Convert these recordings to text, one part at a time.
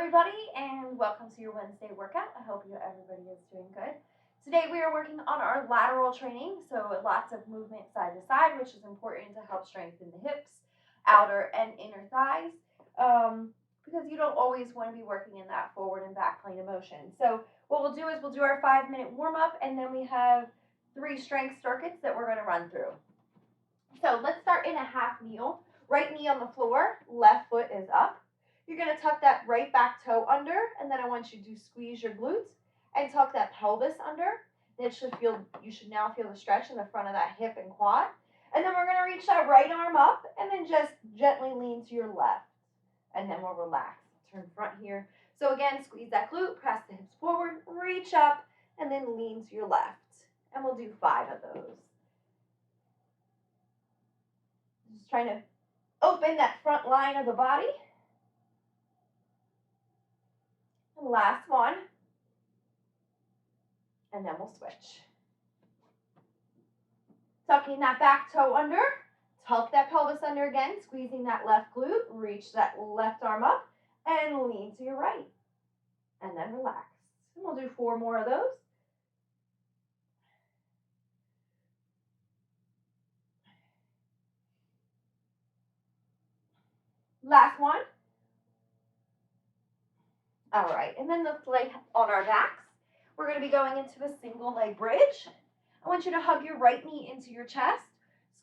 everybody, and welcome to your Wednesday workout. I hope everybody is doing good. Today we are working on our lateral training, so lots of movement side to side, which is important to help strengthen the hips, outer and inner thighs, because you don't always want to be working in that forward and back plane of motion. So what we'll do is we'll do our 5-minute warm-up, and then we have 3 strength circuits that we're going to run through. So let's start in a half kneel. Right knee on the floor, left foot is up. You're going to tuck that right back toe under, and then I want you to squeeze your glutes and tuck that pelvis under. You should now feel the stretch in the front of that hip and quad. And then we're going to reach that right arm up and then just gently lean to your left. And then we'll relax. Turn front here. So again, squeeze that glute, press the hips forward, reach up, and then lean to your left. And we'll do 5 of those. Just trying to open that front line of the body. And last one. And then we'll switch. Tucking that back toe under. Tuck that pelvis under again. Squeezing that left glute. Reach that left arm up. And lean to your right. And then relax. And we'll do 4 more of those. Last one. All right, and then let's lay on our backs. We're going to be going into a single leg bridge. I want you to hug your right knee into your chest.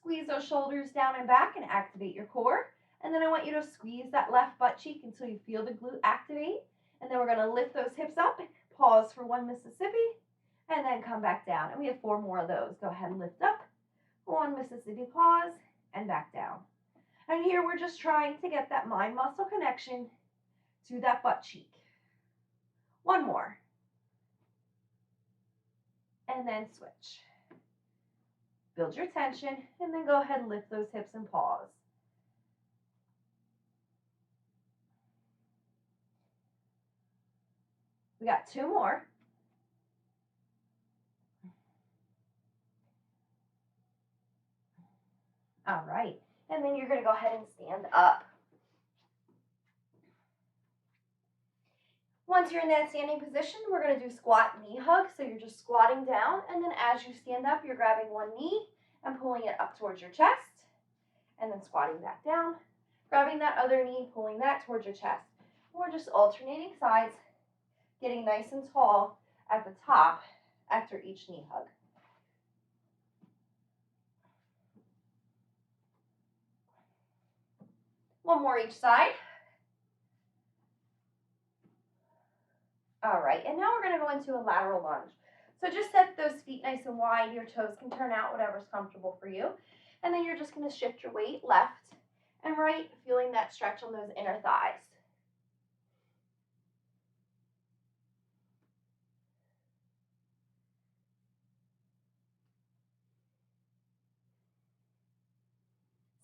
Squeeze those shoulders down and back and activate your core. And then I want you to squeeze that left butt cheek until you feel the glute activate. And then we're going to lift those hips up, pause for 1 Mississippi, and then come back down. And we have 4 more of those. Go ahead and lift up, 1 Mississippi, pause, and back down. And here we're just trying to get that mind-muscle connection to that butt cheek. 1 more. And then switch. Build your tension, and then go ahead and lift those hips and pause. We got 2 more. All right. And then you're going to go ahead and stand up. Once you're in that standing position, we're going to do squat knee hug. So you're just squatting down, and then as you stand up, you're grabbing one knee and pulling it up towards your chest, and then squatting back down, grabbing that other knee, pulling that towards your chest. We're just alternating sides, getting nice and tall at the top after each knee hug. One more each side. All right, and now we're going to go into a lateral lunge. So just set those feet nice and wide. Your toes can turn out, whatever's comfortable for you. And then you're just going to shift your weight left and right, feeling that stretch on those inner thighs.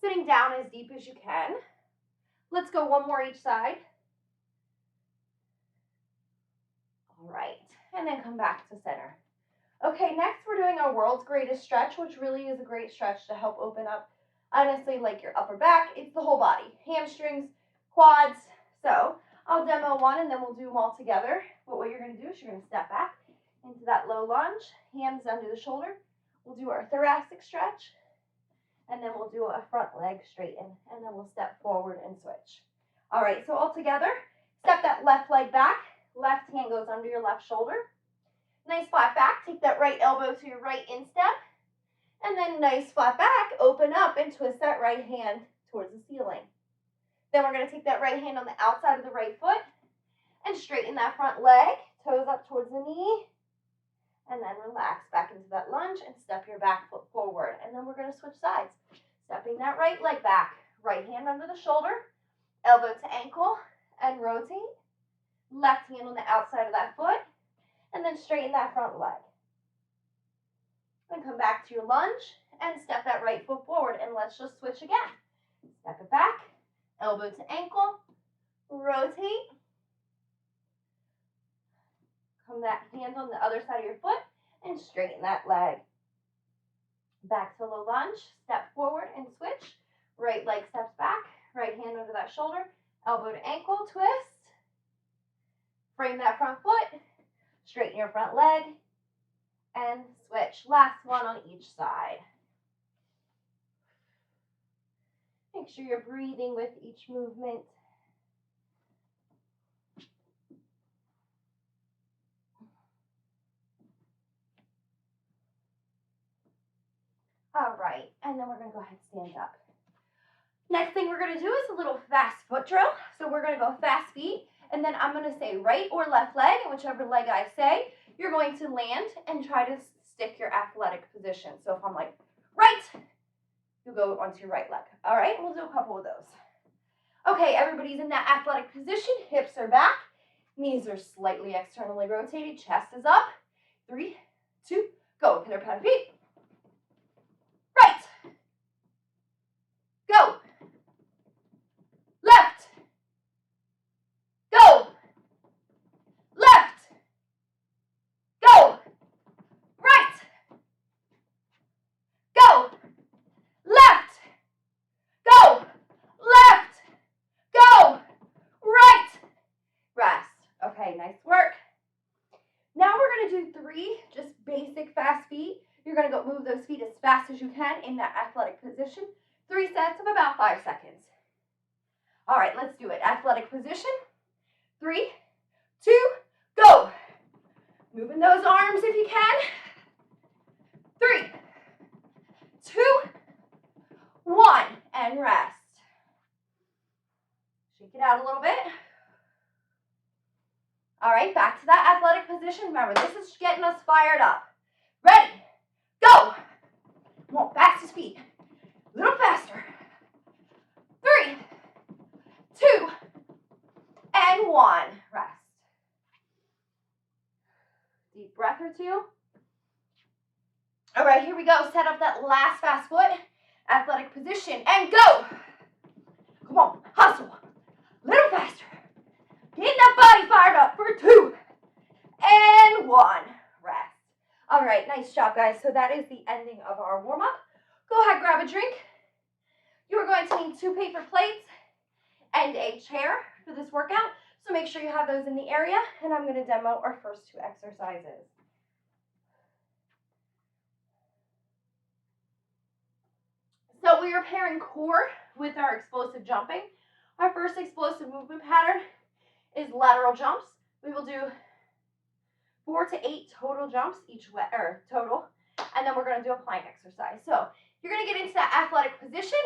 Sitting down as deep as you can. Let's go 1 more each side. All right, and then come back to center. Okay, next we're doing our world's greatest stretch, which really is a great stretch to help open up, honestly, like your upper back. It's the whole body, hamstrings, quads. So I'll demo one, and then we'll do them all together. But what you're going to do is you're going to step back into that low lunge, hands under the shoulder. We'll do our thoracic stretch, and then we'll do a front leg straighten, and then we'll step forward and switch. All right, so all together, step that left leg back. Left hand goes under your left shoulder. Nice flat back. Take that right elbow to your right instep. And then nice flat back. Open up and twist that right hand towards the ceiling. Then we're going to take that right hand on the outside of the right foot and straighten that front leg. Toes up towards the knee. And then relax back into that lunge and step your back foot forward. And then we're going to switch sides. Stepping that right leg back. Right hand under the shoulder. Elbow to ankle and rotate. Left hand on the outside of that foot, and then straighten that front leg. Then come back to your lunge and step that right foot forward, and let's just switch again. Step it back, elbow to ankle, rotate. Come that hand on the other side of your foot and straighten that leg. Back to low lunge, step forward and switch. Right leg steps back, right hand under that shoulder, elbow to ankle, twist. Frame that front foot, straighten your front leg, and switch. Last one on each side. Make sure you're breathing with each movement. All right, and then we're gonna go ahead and stand up. Next thing we're gonna do is a little fast foot drill. So we're gonna go fast feet, and then I'm gonna say right or left leg, and whichever leg I say, you're going to land and try to stick your athletic position. So if I'm like, right, you go onto your right leg. All right, we'll do a couple of those. Okay, everybody's in that athletic position. Hips are back, knees are slightly externally rotated, chest is up. 3, 2, go. Pitter patter feet. Right. Go. Left. Go. Left. Go. Right. Go. Left. Go. Left. Go. Right. Rest. Okay, nice work. Now we're going to do 3 just basic fast feet. You're going to go move those feet as fast as you can in that athletic position. 3 sets of about 5 seconds. All right, let's do it. Athletic position. 3, 2, go. Moving those arms if you can. 3, 2, 1, and rest. Shake it out a little bit. All right, back to that athletic position. Remember, this is getting us fired up. Ready, go. Come on, fastest feet. A little faster. 3, 2, and 1. Rest. Deep breath or 2. All right, here we go. Set up that last fast foot. Athletic position, and go. Come on, hustle. A little faster. Getting that body fired up for 2 and 1. Rest. All right, nice job, guys. So that is the ending of our warm-up. Go ahead, grab a drink. You are going to need 2 paper plates and a chair for this workout. So make sure you have those in the area, and I'm going to demo our first 2 exercises. So we are pairing core with our explosive jumping. Our first explosive movement pattern is lateral jumps. We will do 4 to 8 total jumps total, and then we're going to do a plank exercise. So you're going to get into that athletic position.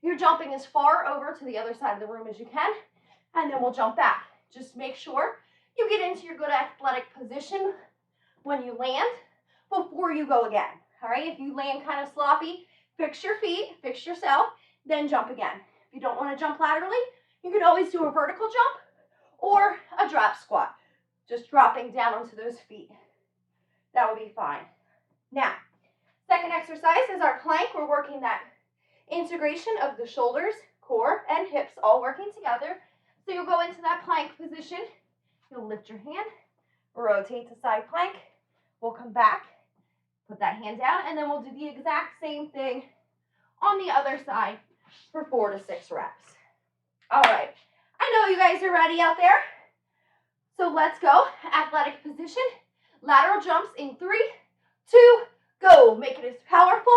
You're jumping as far over to the other side of the room as you can, and then we'll jump back. Just make sure you get into your good athletic position when you land before you go again. All right, if you land kind of sloppy, fix your feet, fix yourself, then jump again. If you don't want to jump laterally, you can always do a vertical jump or a drop squat, just dropping down onto those feet. That will be fine. Now, second exercise is our plank. We're working that integration of the shoulders, core, and hips all working together. So you'll go into that plank position. You'll lift your hand, rotate to side plank. We'll come back, put that hand down, and then we'll do the exact same thing on the other side for 4 to 6 reps. All right. I know you guys are ready out there. So let's go. Athletic position. Lateral jumps in 3, 2, go. Make it as powerful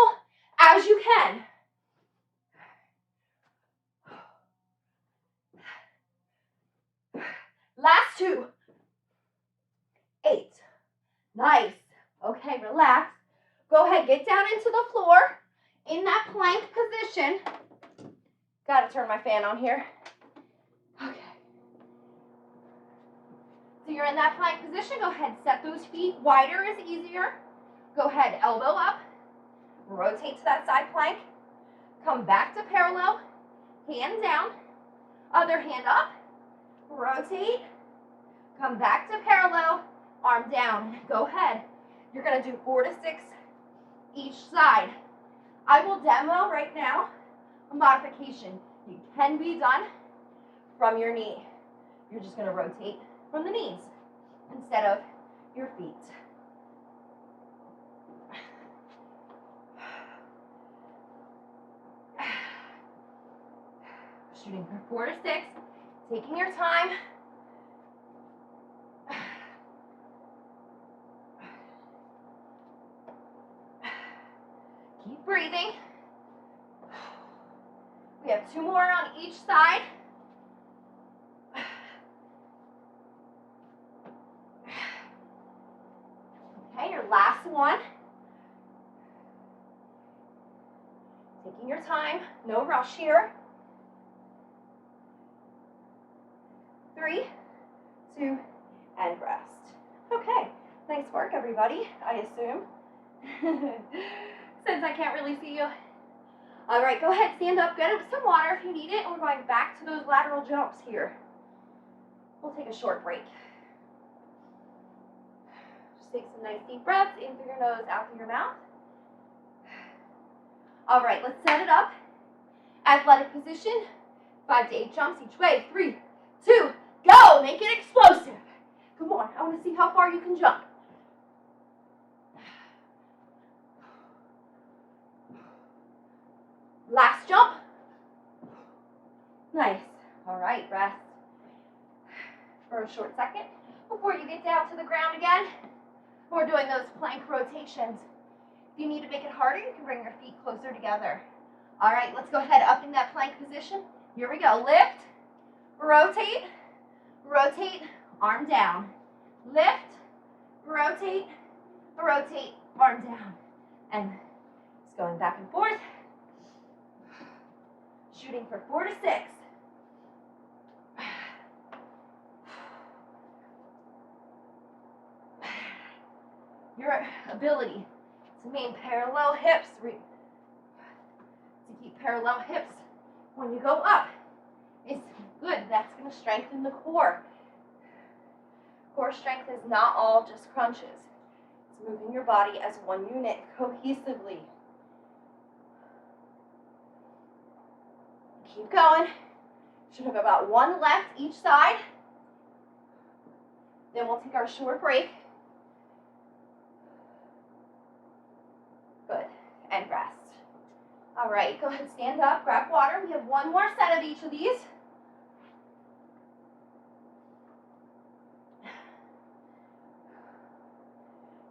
as you can. Last 2. 8. Nice. Okay, relax. Go ahead, get down into the floor in that plank position. Gotta turn my fan on here. Okay. So you're in that plank position. Go ahead, set those feet. Wider is easier. Go ahead, elbow up. Rotate to that side plank. Come back to parallel. Hand down. Other hand up. Rotate. Come back to parallel. Arm down. Go ahead. You're going to do 4 to 6 each side. I will demo right now a modification. You can be done from your knee. You're just going to rotate from the knees instead of your feet. Shooting for 4 to 6, taking your time. breathing. We have 2 more on each side. Okay, your last one. Taking your time, no rush here. 3, 2, and rest. Okay, nice work, everybody, I assume. Since I can't really see you. All right, go ahead, stand up, get some water if you need it, and we're going back to those lateral jumps here. We'll take a short break. Just take some nice deep breaths in through your nose, out through your mouth. All right, let's set it up. Athletic position, 5 to 8 jumps each way. 3, 2, go. Make it explosive. Come on, I want to see how far you can jump. Last jump. Nice. All right, rest for a short second before you get down to the ground again. We're doing those plank rotations. If you need to make it harder, you can bring your feet closer together. All right, let's go ahead up in that plank position. Here we go. Lift, rotate, rotate, arm down. Lift, rotate, rotate, arm down. And it's going back and forth. Shooting for 4 to 6. Your ability to maintain parallel hips, to keep parallel hips when you go up is good. That's going to strengthen the core. Core strength is not all just crunches. It's moving your body as one unit cohesively. Keep going. Should have about 1 left each side. Then we'll take our short break. Good. And rest. All right, go ahead, stand up, grab water. We have 1 more set of each of these.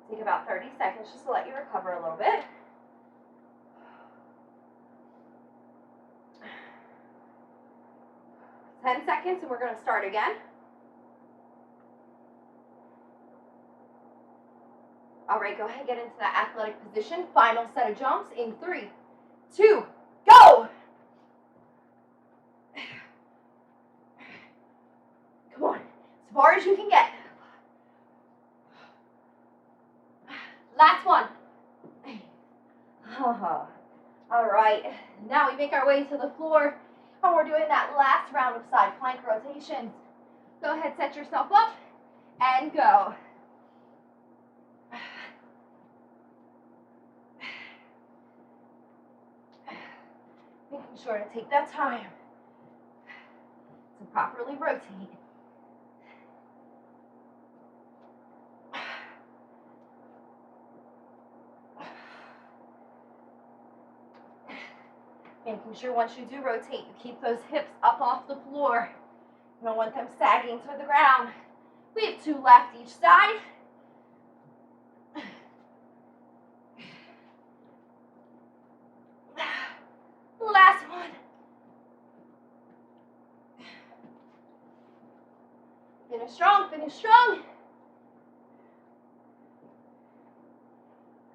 Take about 30 seconds just to let you recover a little bit. Ten seconds, and we're going to start again. All right, go ahead and get into that athletic position. Final set of jumps in 3, 2, go! Come on, as far as you can get. Last one. All right, now we make our way to the floor, and we're doing that last round of side plank rotations. Go ahead, set yourself up, and go. Making sure to take that time to properly rotate. Making sure once you do rotate, you keep those hips up off the floor. You don't want them sagging to the ground. We have 2 left each side. Last one. Finish strong, finish strong.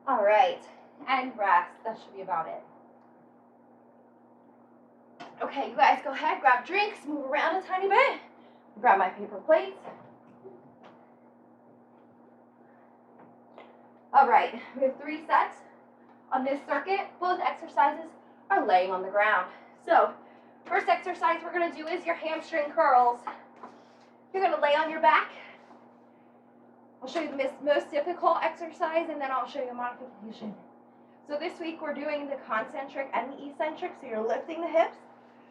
All right, and rest. That should be about it. Okay, you guys go ahead, grab drinks, move around a tiny bit. Grab my paper plates. All right, we have 3 sets on this circuit. Both exercises are laying on the ground. So, first exercise we're going to do is your hamstring curls. You're going to lay on your back. I'll show you the most difficult exercise, and then I'll show you a modification. So this week we're doing the concentric and the eccentric. So you're lifting the hips.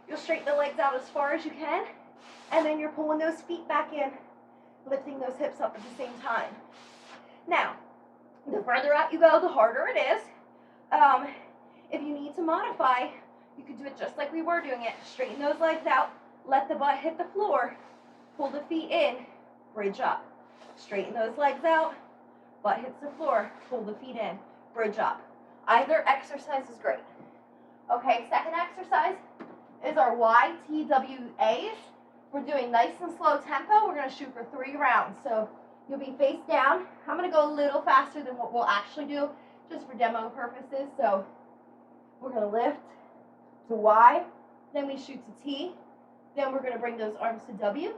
You'll straighten the legs out as far as you can, and then you're pulling those feet back in, lifting those hips up at the same time. Now, the further out you go, the harder it is. If you need to modify, you could do it just like we were doing it. Straighten those legs out, let the butt hit the floor, pull the feet in, bridge up. Straighten those legs out, butt hits the floor, pull the feet in, bridge up. Either exercise is great. Okay, second exercise is our YTWAs. We're doing nice and slow tempo. We're going to shoot for 3 rounds. So you'll be face down. I'm going to go a little faster than what we'll actually do just for demo purposes. So we're going to lift to Y, then we shoot to T, then we're going to bring those arms to W,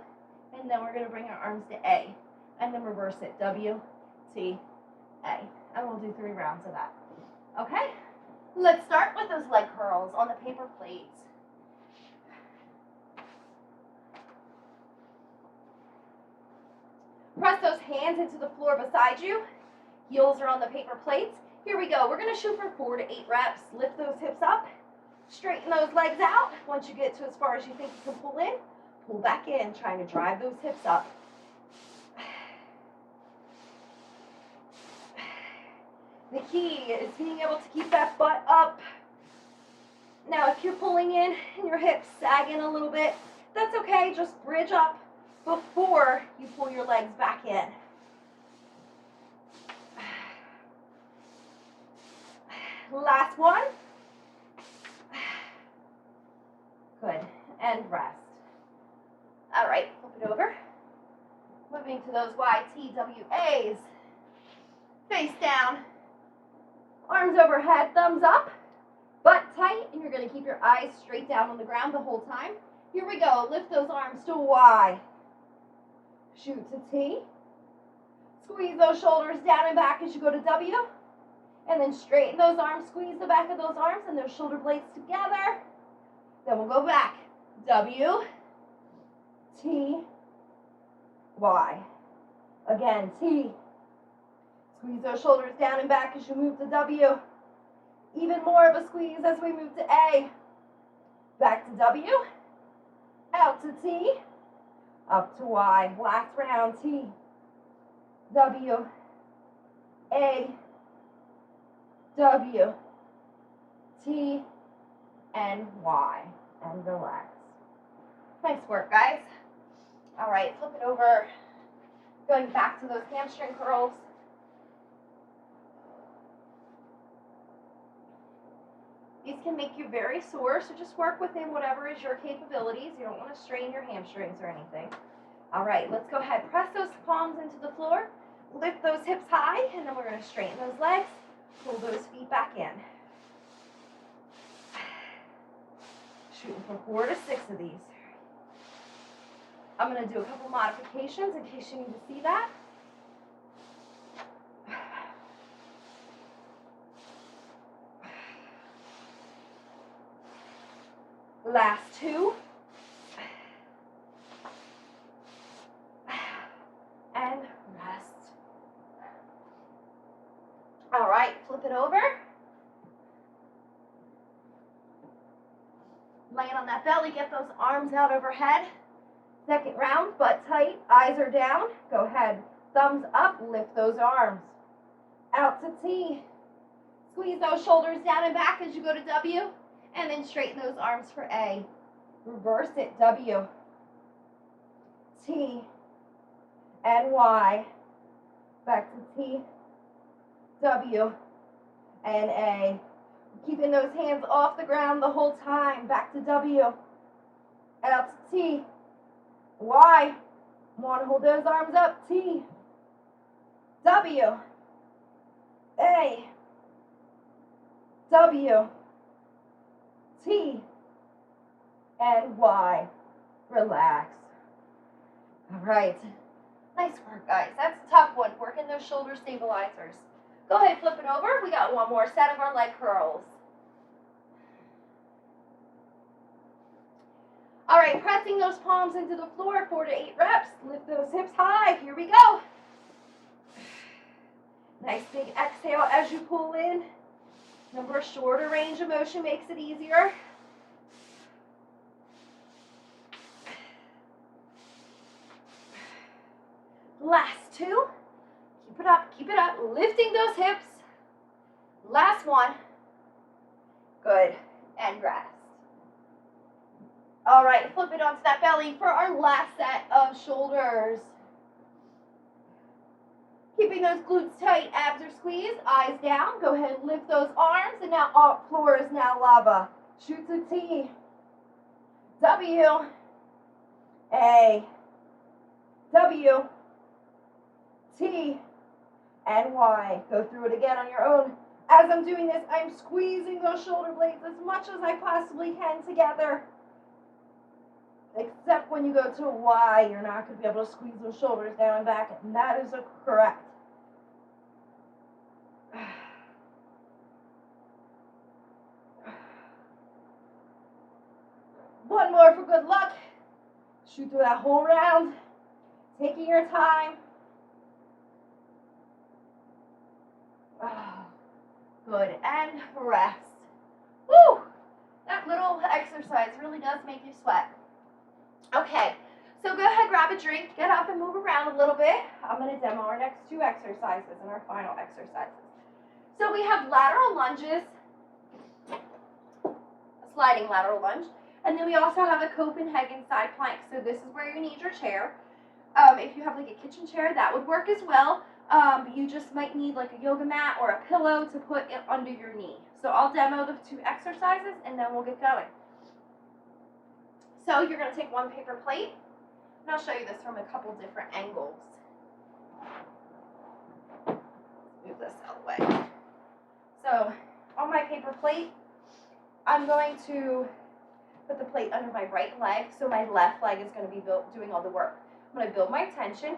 and then we're going to bring our arms to A, and then reverse it, W, T, A. And we'll do 3 rounds of that. Okay? Let's start with those leg curls on the paper plates. Press those hands into the floor beside you. Heels are on the paper plates. Here we go. We're going to shoot for 4 to 8 reps. Lift those hips up. Straighten those legs out. Once you get to as far as you think you can pull in, pull back in, trying to drive those hips up. The key is being able to keep that butt up. Now, if you're pulling in and your hips sagging a little bit, that's okay. Just bridge up before you pull your legs back in. Last one. Good. And rest. All right, flip it over. Moving to those YTWAs. Face down. Arms overhead, thumbs up. Butt tight, and you're going to keep your eyes straight down on the ground the whole time. Here we go. Lift those arms to Y. Shoot to T. Squeeze those shoulders down and back as you go to W. And then straighten those arms, squeeze the back of those arms and those shoulder blades together. Then we'll go back. W, T, Y. Again, T. Squeeze those shoulders down and back as you move to W. Even more of a squeeze as we move to A. Back to W. Out to T. Up to Y. Last round, T. W. A. W. T. And Y. And relax. Nice work, guys. All right, flip it over. Going back to those hamstring curls. These can make you very sore, so just work within whatever is your capabilities. You don't want to strain your hamstrings or anything. All right, let's go ahead. Press those palms into the floor. Lift those hips high, and then we're going to straighten those legs. Pull those feet back in. Shooting for 4 to 6 of these. I'm going to do a couple modifications in case you need to see that. Last 2. And rest. All right, flip it over. Laying on that belly, get those arms out overhead. Second round, butt tight, eyes are down. Go ahead, thumbs up, lift those arms. Out to T. Squeeze those shoulders down and back as you go to W. And then straighten those arms for A. Reverse it, W. T. And Y. Back to T. W. And A. Keeping those hands off the ground the whole time. Back to W. Out to T. Y. Want to hold those arms up. T. W. A. W. T. And Y. Relax. All right. Nice work, guys. That's a tough one. Working those shoulder stabilizers. Go ahead, flip it over. We got one more set of our leg curls. All right, pressing those palms into the floor, 4 to 8 reps. Lift those hips high. Here we go. Nice big exhale as you pull in. Remember, shorter range of motion makes it easier. Last 2. Keep it up, keep it up. Lifting those hips. Last one. Good. And rest. All right, flip it onto that belly for our last set of shoulders. Keeping those glutes tight, abs are squeezed, eyes down. Go ahead and lift those arms, and now our floor is now lava. Shoot to T, W, A, W, T, and Y. Go through it again on your own. As I'm doing this, I'm squeezing those shoulder blades as much as I possibly can together. Except when you go to a Y, you're not going to be able to squeeze those shoulders down and back, and that is correct. One more for good luck. Shoot through that whole round, taking your time. Good, and rest. Woo! That little exercise really does make you sweat. Okay, so go ahead, grab a drink, get up and move around a little bit. I'm going to demo our next two exercises and our final exercises. So we have lateral lunges, a sliding lateral lunge, and then we also have a Copenhagen side plank. So this is where you need your chair. If you have like a kitchen chair, that would work as well. You just might need like a yoga mat or a pillow to put it under your knee. So I'll demo the two exercises and then we'll get going. So you're going to take one paper plate, and I'll show you this from a couple different angles. Move this out of the way. So on my paper plate, I'm going to put the plate under my right leg, so my left leg is going to be doing all the work. I'm going to build my tension,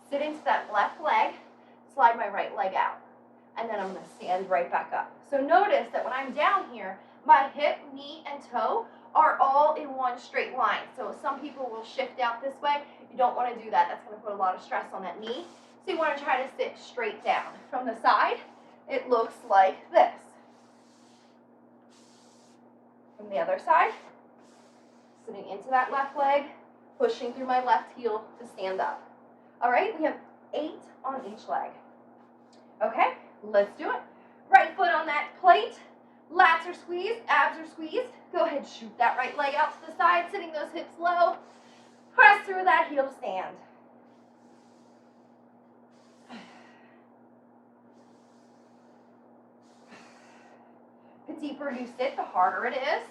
sit into that left leg, slide my right leg out, and then I'm going to stand right back up. So notice that when I'm down here, my hip, knee, and toe are all in one straight line. So some people will shift out this way. You don't want to do that. That's going to put a lot of stress on that knee. So you want to try to sit straight down. From the side, it looks like this. From the other side, sitting into that left leg, pushing through my left heel to stand up. All right, we have 8 on each leg. Okay, let's do it. Right foot on that plate, lats are squeezed, abs are squeezed. Go ahead, shoot that right leg out to the side, sitting those hips low. Press through that heel to stand. The deeper you sit, the harder it is.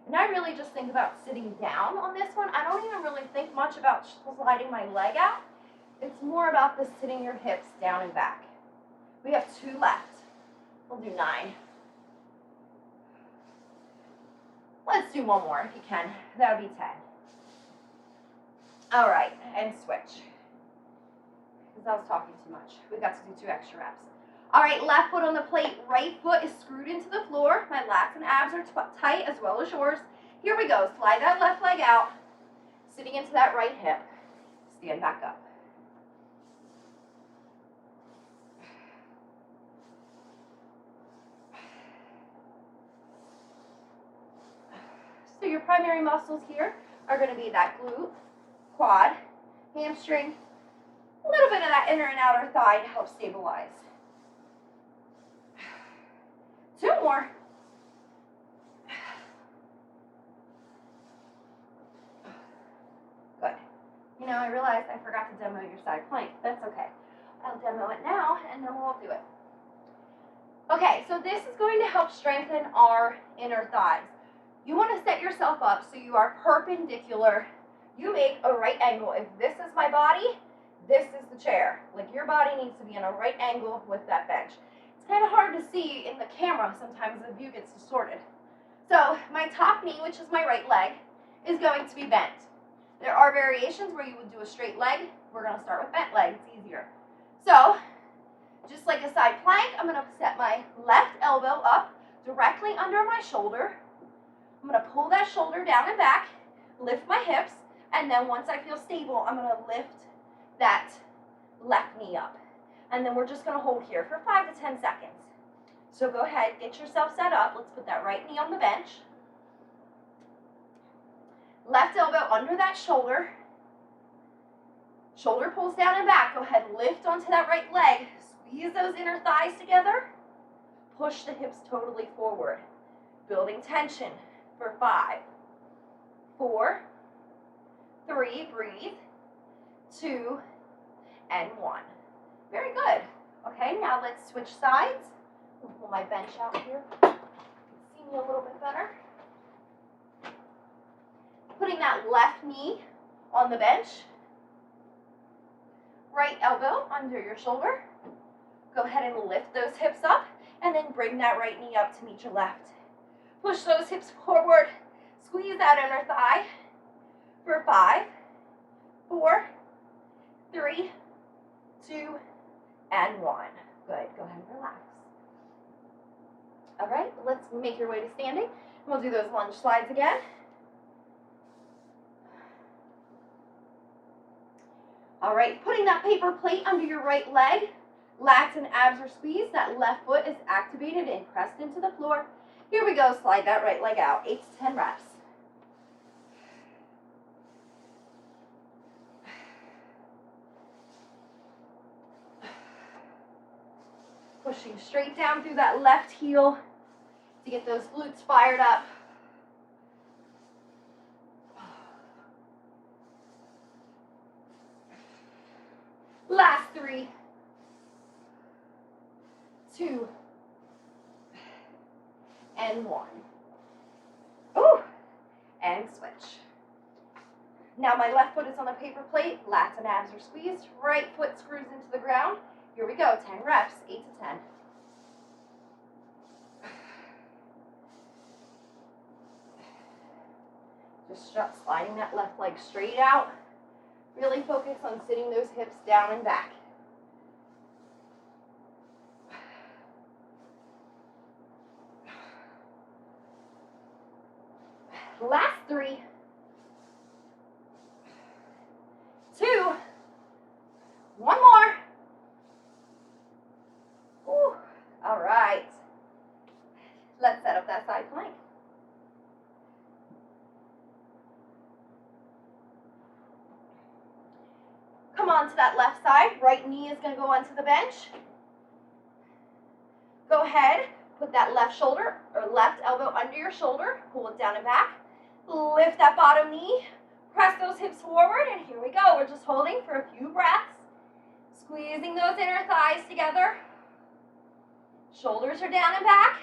And I really just think about sitting down on this one. I don't even really think much about sliding my leg out. It's more about the sitting your hips down and back. We have 2 left. We'll do 9. Let's do one more if you can. That would be 10. All right, and switch. Because I was talking too much. We got to do 2 extra reps. All right, left foot on the plate, right foot is screwed into the floor. My lats and abs are tight as well as yours. Here we go. Slide that left leg out, sitting into that right hip. Stand back up. So your primary muscles here are going to be that glute, quad, hamstring, a little bit of that inner and outer thigh to help stabilize. 2 more. Good. You know, I realized I forgot to demo your side plank. That's okay. I'll demo it now, and then we'll do it. Okay, so this is going to help strengthen our inner thighs. You want to set yourself up so you are perpendicular. You make a right angle. If this is my body, this is the chair. Like your body needs to be in a right angle with that bench. It's kind of hard to see in the camera. Sometimes the view gets distorted. So my top knee, which is my right leg, is going to be bent. There are variations where you would do a straight leg. We're going to start with bent leg. It's easier. So just like a side plank, I'm going to set my left elbow up directly under my shoulder. I'm going to pull that shoulder down and back, lift my hips, and then once I feel stable, I'm going to lift that left knee up. And then we're just going to hold here for 5 to 10 seconds. So go ahead, get yourself set up. Let's put that right knee on the bench. Left elbow under that shoulder. Shoulder pulls down and back. Go ahead, lift onto that right leg. Squeeze those inner thighs together. Push the hips totally forward. Building tension for 5, 4, 3, breathe, 2, and 1. Very good. Okay, now let's switch sides. I'll pull my bench out here. You can see me a little bit better. Putting that left knee on the bench. Right elbow under your shoulder. Go ahead and lift those hips up, and then bring that right knee up to meet your left. Push those hips forward. Squeeze that inner thigh for 5, 4, 3, 2, and 1. Good. Go ahead and relax. All right, let's make your way to standing. We'll do those lunge slides again. All right, putting that paper plate under your right leg. Lats and abs are squeezed. That left foot is activated and pressed into the floor. Here we go. Slide that right leg out. 8 to 10 reps. Pushing straight down through that left heel to get those glutes fired up. Last 3, 2, and 1. Ooh, and switch. Now my left foot is on the paper plate. Lats and abs are squeezed. Right foot screws into the ground. Here we go. 10 reps. 8 to 10. Just sliding that left leg straight out. Really focus on sitting those hips down and back. Last 3, 2, 1 more. Ooh, all right. Let's set up that side plank. Come on to that left side. Right knee is going to go onto the bench. Go ahead, put that left shoulder or left elbow under your shoulder. Pull it down and back. Lift that bottom knee. Press those hips forward, and here we go. We're just holding for a few breaths. Squeezing those inner thighs together. Shoulders are down and back.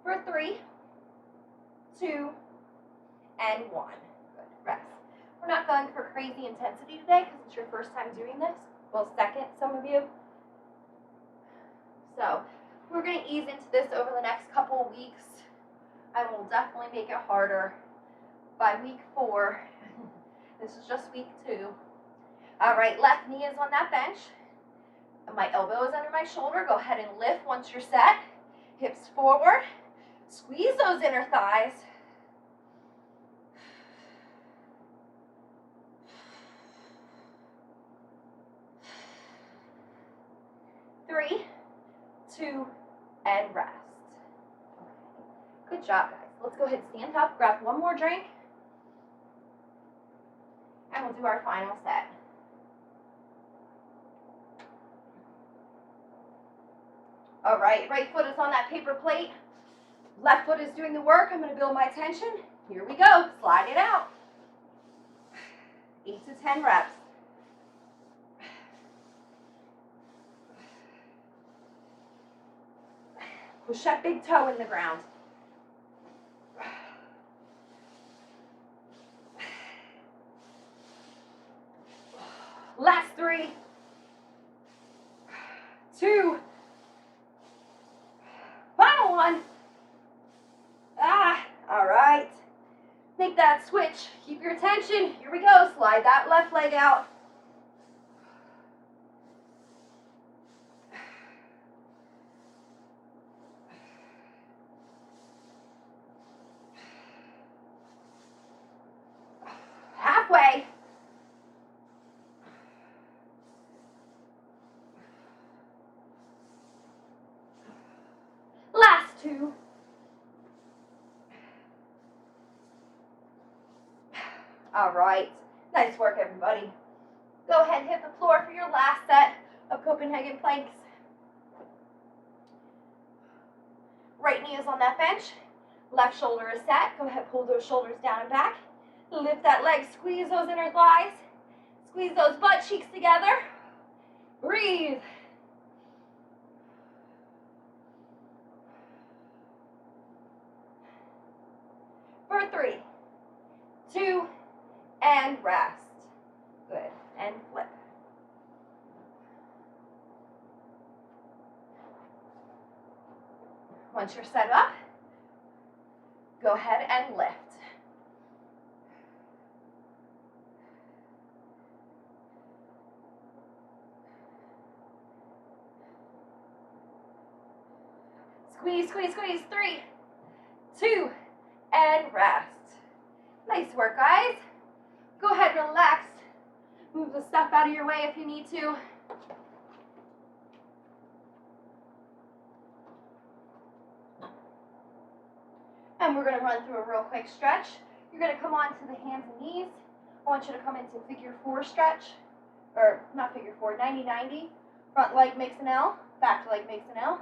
For 3, 2, and 1. Good. Rest. We're not going for crazy intensity today because it's your first time doing this. Well, second, some of you. So we're going to ease into this over the next couple of weeks. I will definitely make it harder by week 4. This is just week 2. All right, left knee is on that bench. My elbow is under my shoulder. Go ahead and lift once you're set. Hips forward. Squeeze those inner thighs. 3, 2, and rest. Good job, guys. Let's go ahead and stand up, grab one more drink, and we'll do our final set. All right, right foot is on that paper plate. Left foot is doing the work. I'm going to build my tension. Here we go. Slide it out. 8 to 10 reps. Push that big toe in the ground. Last 3, 2, final 1. All right. Make that switch. Keep your attention. Here we go. Slide that left leg out. Halfway. Last 2. All right. Nice work, everybody. Go ahead and hit the floor for your last set of Copenhagen planks. Right knee is on that bench. Left shoulder is set. Go ahead, pull those shoulders down and back. Lift that leg, squeeze those inner thighs. Squeeze those butt cheeks together. Breathe. For 3, 2, and rest. Good. And flip. Once you're set up, go ahead and lift. Squeeze, squeeze, squeeze. 3, 2, and rest. Nice work, guys. Go ahead, relax. Move the stuff out of your way if you need to. And we're going to run through a real quick stretch. You're going to come onto the hands and knees. I want you to come into figure 4 stretch. Or not figure 4, 90-90. Front leg makes an L, back leg makes an L.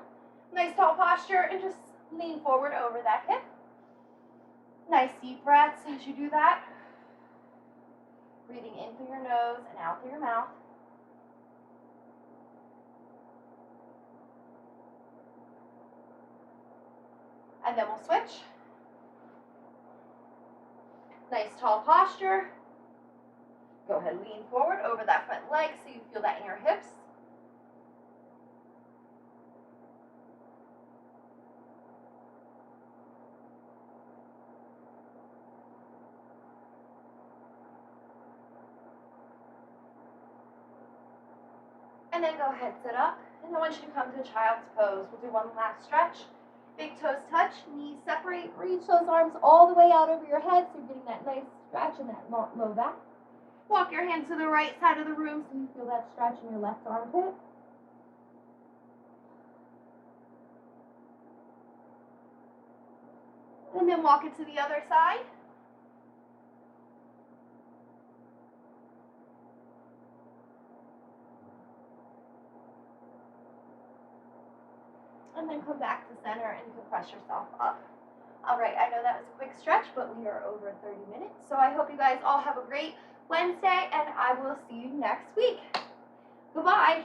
Nice tall posture, and just lean forward over that hip. Nice deep breaths as you do that. Breathing in through your nose and out through your mouth. And then we'll switch. Nice tall posture. Go ahead, lean forward over that front leg so you feel that in your hips. And then go ahead, sit up. And I want you to come to child's pose. We'll do one last stretch. Big toes touch, knees separate. Reach those arms all the way out over your head so you're getting that nice stretch in that low back. Walk your hands to the right side of the room so you feel that stretch in your left armpit. And then walk it to the other side. And then come back to center and you can press yourself up. All right, I know that was a quick stretch, but we are over 30 minutes. So I hope you guys all have a great Wednesday, and I will see you next week. Goodbye.